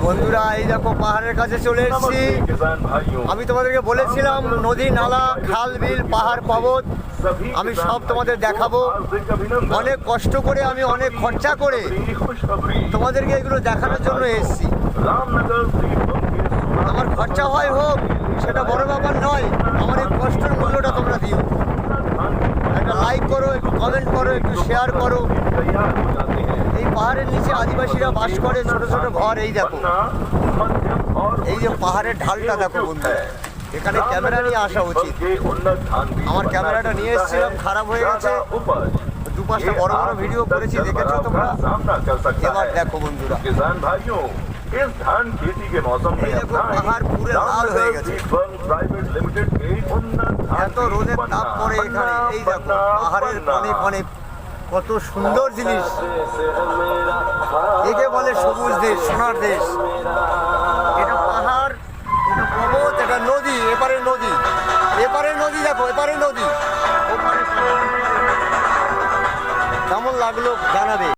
বন্ধুরা এই দেখো পাহাড়ের কাছে চলে এসেছি। আমি তোমাদেরকে বলেছিলাম নদী নালা খাল বিল পাহাড় পর্বত আমি সব তোমাদের দেখাবো। অনেক কষ্ট করে আমি অনেক খরচা করে তোমাদেরকে এগুলো দেখানোর জন্য এসেছি। আমার খরচা হয় হোক সেটা বড় ব্যাপার নয়, আমার এই কষ্টের মূল্যটা তোমরা দিও। একটা লাইক করো, একটু কমেন্ট করো, একটু শেয়ার করো। এই পাহাড়ের নিচে আদিবাসীরা বাস করে, ছোট ছোট ঘর। এই দেখো এই যে পাহাড়ের ঢালটা দেখো বন্ধুরা, এখানে ক্যামেরা নিয়ে আসা উচিত। আমার ক্যামেরাটা নিয়ে এসেছিলাম, খারাপ হয়ে গেছে। দু পাঁচটা বড় বড় ভিডিও করেছি, দেখেছো তোমরা। এবার দেখো বন্ধুরা এই দেখো পাহাড় পুরো লাল হয়ে গেছে, এত রোদের তাপ পড়ে এখানে। এই দেখো পাহাড়ের পানে পানে কত সুন্দর জিনিস। একে বলে সবুজ দেশ, সোনার দেশ। এটা পাহাড়, এটা পর্বত, এটা নদী। এপারে নদী, এপারে নদী দেখো, এপারে নদী। কেমন লাগলো জানাবে।